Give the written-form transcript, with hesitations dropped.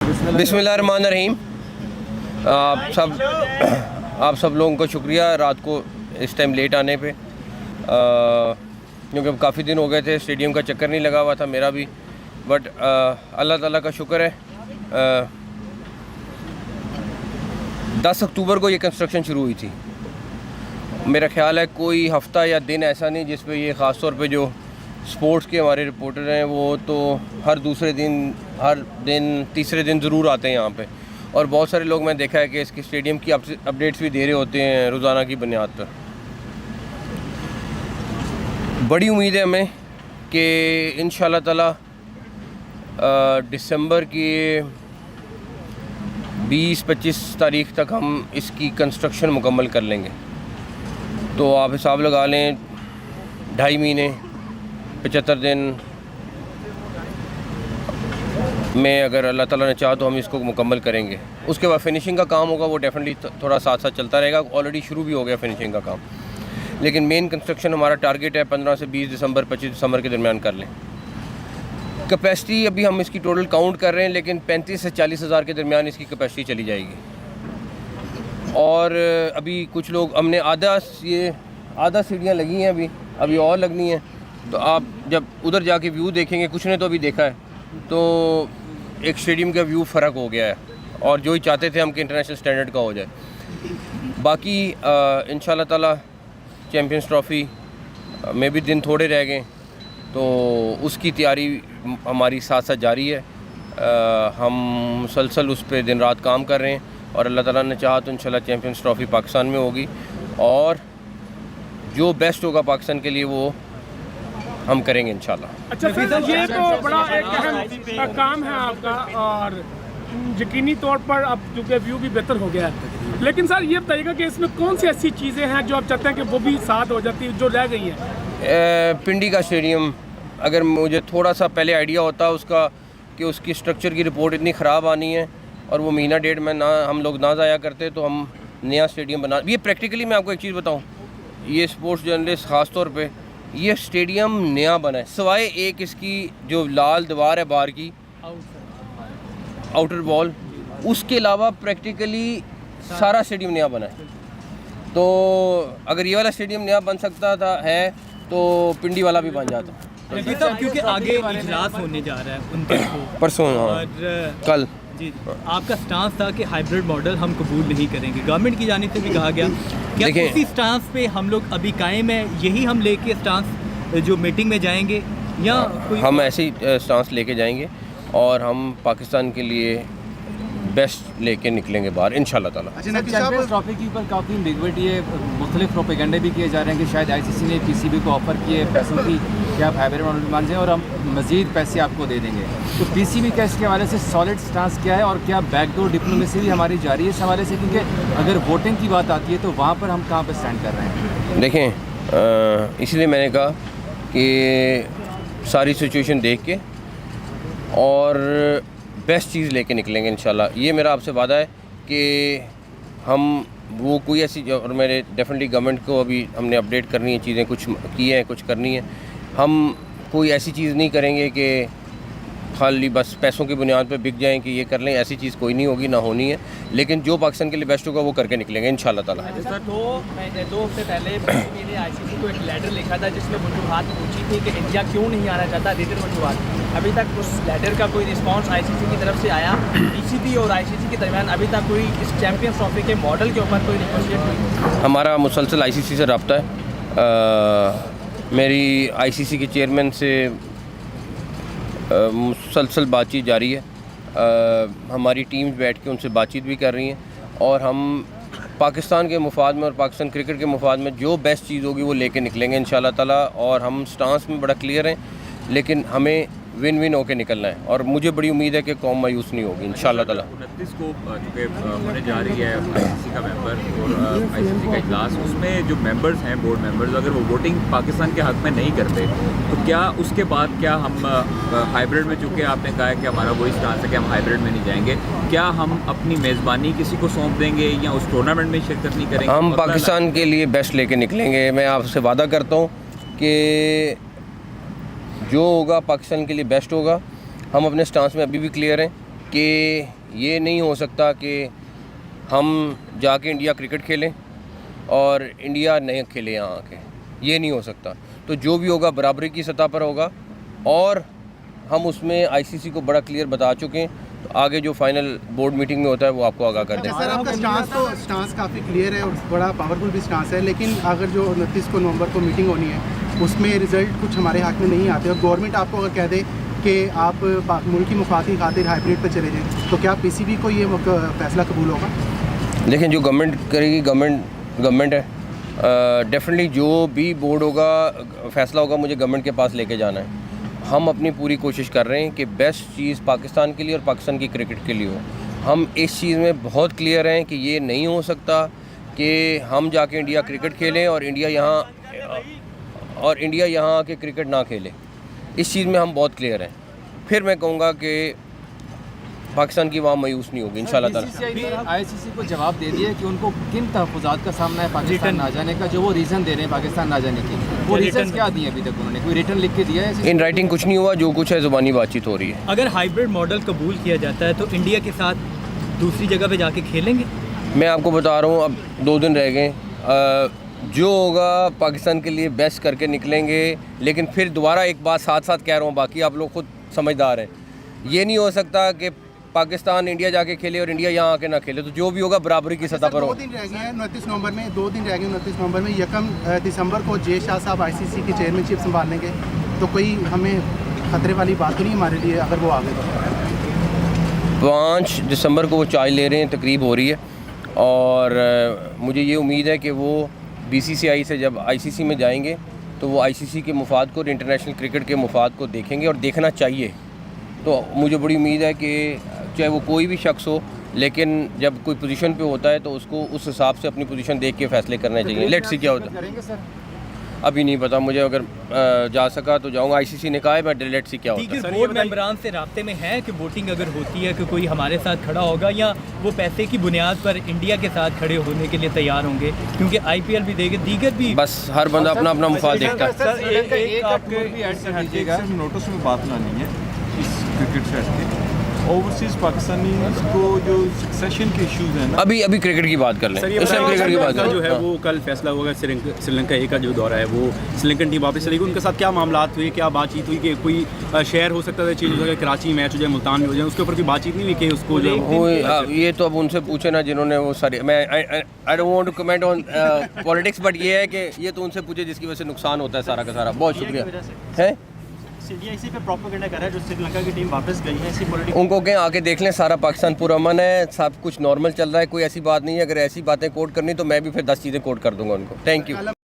बिस्मिल्लाहिर्रहमानिर्रहीम। आप सब लोगों का शुक्रिया रात को इस टाइम लेट आने पे, क्योंकि काफ़ी दिन हो गए थे, स्टेडियम का चक्कर नहीं लगा हुआ था मेरा भी। बट अल्लाह ताला का शुक्र है, 10 अक्टूबर को ये कंस्ट्रक्शन शुरू हुई थी। मेरा ख्याल है कोई हफ़्ता या दिन ऐसा नहीं जिस पे ये ख़ास तौर पे जो स्पोर्ट्स के हमारे रिपोर्टर हैं वो तो हर दूसरे दिन, हर दिन, तीसरे दिन ज़रूर आते हैं यहाँ पे। और बहुत सारे लोग मैंने देखा है कि इसकी स्टेडियम की अपडेट्स भी दे रहे होते हैं रोज़ाना की बुनियाद पर। बड़ी उम्मीद है हमें कि इंशाल्लाह ताला दिसंबर की 20-25 तारीख तक हम इसकी कंस्ट्रक्शन मुकम्मल कर लेंगे। तो आप हिसाब लगा लें 2.5 महीने 75 दिन में अगर अल्लाह ताला ने चाहा तो हम इसको मुकम्मल करेंगे। उसके बाद फिनिशिंग का काम होगा, वो डेफिनेटली थोड़ा साथ साथ चलता रहेगा। ऑलरेडी शुरू भी हो गया फिनिशिंग का काम, लेकिन मेन कंस्ट्रक्शन हमारा टारगेट है 15 से 20 दिसंबर 25 दिसंबर के दरमियान कर लें। कैपेसिटी अभी हम इसकी टोटल काउंट कर रहे हैं, लेकिन 35 से 40 हज़ार के दरमियान इसकी कैपेसिटी चली जाएगी। और अभी कुछ लोग हमने आधा सीढ़ियाँ लगी हैं, अभी और लगनी हैं। तो आप जब उधर जाके व्यू देखेंगे, कुछ ने तो अभी देखा है, तो एक स्टेडियम का व्यू फ़र्क हो गया है। और जो ही चाहते थे हम कि इंटरनेशनल स्टैंडर्ड का हो जाए। बाकी इंशाल्लाह ताला चैम्पियंस ट्रॉफ़ी में भी दिन थोड़े रह गए, तो उसकी तैयारी हमारी साथ साथ जारी है। हम मुसलसल उस पर दिन रात काम कर रहे हैं, और अल्लाह ताला ने चाहा तो इंशाल्लाह चैम्पियंस ट्रॉफ़ी पाकिस्तान में होगी, और जो बेस्ट होगा पाकिस्तान के लिए वो हम करेंगे इंशाल्लाह। अच्छा सर, ये तो बड़ा एक अहम काम है आपका, और यकीनी तौर पर अब चूँकि व्यू भी बेहतर हो गया है। लेकिन सर ये बताइएगा कि इसमें कौन सी ऐसी चीज़ें हैं जो आप चाहते हैं कि वो भी साथ हो जाती जो रह गई हैं? पिंडी का स्टेडियम, अगर मुझे थोड़ा सा पहले आइडिया होता उसका कि उसकी स्ट्रक्चर की रिपोर्ट इतनी ख़राब आनी है और वो महीना डेढ़ में ना हम लोग ना ज़ाया करते, तो हम नया स्टेडियम बना। ये प्रैक्टिकली मैं आपको एक चीज़ बताऊँ, ये स्पोर्ट्स जर्नलिस्ट ख़ास तौर पे, ये स्टेडियम नया बना है, सिवाय एक इसकी जो लाल दीवार है बाहर की आउटर वॉल, उसके अलावा प्रैक्टिकली सारा स्टेडियम नया बना है। तो अगर ये वाला स्टेडियम नया बन सकता है तो पिंडी वाला भी बन जाता। क्योंकि आगे इजलास होने जा रहा है उनके परसों और कल जी, आपका स्टांस था कि हाइब्रिड मॉडल हम कबूल नहीं करेंगे, गवर्नमेंट की जानिब से भी कहा गया। क्या उसी स्टांस पे हम लोग अभी कायम है, यही हम लेके स्टांस जो मीटिंग में जाएंगे, या हम ऐसे ही स्टांस लेके जाएंगे और हम पाकिस्तान के लिए बेस्ट लेके निकलेंगे बाहर इंशाल्लाह ताला। चैंपियंस ट्रॉफी के ऊपर काफ़ी निगेटिव ये मुख्तलिफ प्रोपेगेंडे भी किए जा रहे हैं कि शायद आईसीसी ने पीसीबी को ऑफर किए पैसों की कि आप हाइब्रिड मॉडल मान जाए और हम मज़ीद पैसे आपको दे देंगे। तो पीसीबी का इसके हवाले से सॉलिड स्टांस क्या है, और क्या बैकडोर डिप्लोमेसी भी हमारी जारी है इस हवाले से? क्योंकि अगर वोटिंग की बात आती है तो वहाँ पर हम कहाँ पर स्टैंड कर रहे हैं? देखें, इसलिए मैंने कहा कि सारी सिचुएशन देख के और बेस्ट चीज़ लेके निकलेंगे इंशाल्लाह। ये मेरा आपसे वादा है कि हम वो कोई ऐसी, और मेरे डेफिनेटली गवर्नमेंट को अभी हमने अपडेट करनी है, चीज़ें कुछ की हैं, कुछ करनी है। हम कोई ऐसी चीज़ नहीं करेंगे कि खाली बस पैसों की बुनियाद पे बिक जाएं कि ये कर लें, ऐसी चीज़ कोई नहीं होगी, ना होनी है। लेकिन जो पाकिस्तान के लिए बेस्ट होगा वो करके निकलेंगे इंशाल्लाह ताला। सर, 2 हफ्ते पहले मैंने आईसीसी को एक लेटर लिखा था जिसमें वजूहात पूछी थी कि इंडिया क्यों नहीं आना चाहता, रिटन वजूहात। अभी तक उस लेटर का कोई रिस्पांस आईसीसी की तरफ से आया? पीसीबी और आईसीसी के दरमियान अभी तक कोई इस चैम्पियंस ट्रॉफी के मॉडल के ऊपर कोई नेगोशिएट हुई? हमारा मुसलसल आईसीसी से रब्ता है। मेरी आईसीसी के चेयरमैन से मुसलसल बातचीत जारी है। हमारी टीम्स बैठ के उनसे बातचीत भी कर रही हैं, और हम पाकिस्तान के मुफाद में और पाकिस्तान क्रिकेट के मुफाद में जो बेस्ट चीज़ होगी वो लेके निकलेंगे इंशाल्लाह ताला। और हम स्टांस में बड़ा क्लियर हैं, लेकिन हमें विन विन होके निकलना है, और मुझे बड़ी उम्मीद है कि कौम मायूस नहीं होगी इंशाल्लाह ताला। 29 को चूँकि होने जा रही है आईसीसी का मेंबर और आईसीसी का इजलास, उसमें जो मेंबर्स हैं, बोर्ड मेंबर्स, अगर वो वोटिंग पाकिस्तान के हक़ में नहीं करते तो क्या उसके बाद क्या हम हाइब्रिड में, चूँकि आपने कहा है कि हमारा वही स्टांस है कि हम हाइब्रिड में नहीं जाएंगे, क्या हम अपनी मेज़बानी किसी को सौंप देंगे या उस टूर्नामेंट में शिरकत नहीं करेंगे? हम पाकिस्तान के लिए बेस्ट लेके निकलेंगे। मैं आपसे वादा करता हूँ कि जो होगा पाकिस्तान के लिए बेस्ट होगा। हम अपने स्टांस में अभी भी क्लियर हैं कि ये नहीं हो सकता कि हम जाके इंडिया क्रिकेट खेलें और इंडिया नहीं खेले यहाँ आके, ये नहीं हो सकता। तो जो भी होगा बराबरी की सतह पर होगा और हम उसमें आईसीसी को बड़ा क्लियर बता चुके हैं। तो आगे जो फाइनल बोर्ड मीटिंग में होता है वो आपको आगाह कर दें। सर आपका स्टांस काफ़ी क्लियर है और बड़ा पावरफुल भी स्टांस है, लेकिन अगर जो 29 को नवंबर को मीटिंग होनी है उसमें रिजल्ट कुछ हमारे हाथ में नहीं आते और गवर्नमेंट आपको अगर कह दे कि आप मुल्की मुफाद की खातिर हाइब्रिड पर चले जाएँ, तो क्या पीसीबी को ये फैसला कबूल होगा? लेकिन जो गवर्नमेंट करेगी, गवर्नमेंट है, डेफिनेटली जो भी बोर्ड होगा, फैसला होगा, मुझे गवर्नमेंट के पास लेके जाना है। हम अपनी पूरी कोशिश कर रहे हैं कि बेस्ट चीज़ पाकिस्तान के लिए और पाकिस्तान की क्रिकेट के लिए हो। हम इस चीज़ में बहुत क्लियर हैं कि ये नहीं हो सकता कि हम जाके इंडिया क्रिकेट खेलें और इंडिया यहाँ आके क्रिकेट ना खेले। इस चीज़ में हम बहुत क्लियर हैं। फिर मैं कहूँगा कि पाकिस्तान की वहाँ मायूस नहीं होगी इंशाल्लाह ताला। बीसीसीआई ने आईसीसी को जवाब दे दिया है कि उनको किन तहफ़्फ़ुज़ात का सामना है पाकिस्तान ना जाने का, जो वो रीज़न दे रहे हैं पाकिस्तान ना जाने की। वो रीज़न क्या दिए अभी तक उन्होंने? कोई रिटर्न लिख के दिया है? इन राइटिंग कुछ नहीं हुआ, जो कुछ है ज़ुबानी बातचीत हो रही है। अगर हाइब्रिड मॉडल कबूल किया जाता है तो इंडिया के साथ दूसरी जगह पे जाके खेलेंगे? मैं आपको बता रहा हूँ, अब 2 दिन रह गए, जो होगा पाकिस्तान के लिए बेस्ट करके निकलेंगे। लेकिन फिर दोबारा एक बात साथ साथ कह रहा हूँ, बाकी आप लोग खुद समझदार हैं, ये नहीं हो सकता कि पाकिस्तान इंडिया जाके खेले और इंडिया यहाँ आके ना खेले। तो जो भी होगा बराबरी की सतह पर हो। 2 दिन रह गए हैं 29 नवंबर में, 2 दिन रह गए 29 नवंबर में। 1 दिसंबर को जे शाह साहब आईसीसी की चेयरमैनशिप संभालेंगे, तो कोई हमें खतरे वाली बात तो नहीं हमारे लिए अगर वो आ गए तो? 5 दिसंबर को वो चार्ज ले रहे हैं, तकरीब हो रही है और मुझे ये उम्मीद है कि वो बीसीसीआई से जब आईसीसी में जाएंगे तो वो आईसीसी के मुफाद को और इंटरनेशनल क्रिकेट के मुफाद को देखेंगे और देखना चाहिए। तो मुझे बड़ी उम्मीद है कि चाहे वो कोई भी शख्स हो, लेकिन जब कोई पोजीशन पे होता है तो उसको उस हिसाब से अपनी पोजीशन देख के फैसले करने चाहिए। लेट्स सी क्या होता है, करेंगे सर? अभी नहीं पता मुझे। अगर जा सका तो जाऊंगा, आईसीसी ने कहा है, मैं लेट्स सी क्या होता है। दीगर बोर्ड मेंबरान से राब्ते में है कि वोटिंग अगर होती है कि कोई हमारे साथ खड़ा होगा या वो पैसे की बुनियाद पर इंडिया के साथ खड़े होने के लिए तैयार होंगे? क्योंकि आईपीएल भी देगी, दीगर भी, बस हर बंदा अपना अपना मुफाद देखता है। सर एक आपके भी ऐड कर दीजिएगा। सिर्फ नोटिस में बात लानी है इस क्रिकेट सेट के। ओवरसीज़ पाकिस्तानी को जो सक्सेशन के इश्यूज हैं ना, अभी क्रिकेट की बात कर लें। सर, उस टाइम क्रिकेट की बात कर जो है वो कल फैसला होगा। श्रीलंका ए का जो दौरा है वो श्रीलंकन टीम वापस चलेगी। उनके साथ क्या मामला हुए, क्या बातचीत हुई कि कोई शहर हो सकता था चेंज हो जाए, कराची मैच हो जाए, मुल्तान में हो जाए, उसके ऊपर कोई बातचीत नहीं हुई कि उसको जो ये तो अब उनसे पूछे ना जिन्होंने वो सारे, मैं I don't want to comment on politics, but ये है कि ये तो उनसे पूछे जिसकी वजह से नुकसान होता है सारा का सारा। बहुत शुक्रिया है। सीडीआईसी पे प्रोपेगेंडा कर रहा है जो श्रीलंका की टीम वापस गई है, इसी पॉलिटिक्स उनको कहें आके देख लें, सारा पाकिस्तान पुरअमन है, सब कुछ नॉर्मल चल रहा है, कोई ऐसी बात नहीं है। अगर ऐसी बातें कोट करनी तो मैं भी फिर 10 चीज़ें कोट कर दूंगा उनको। Thank you.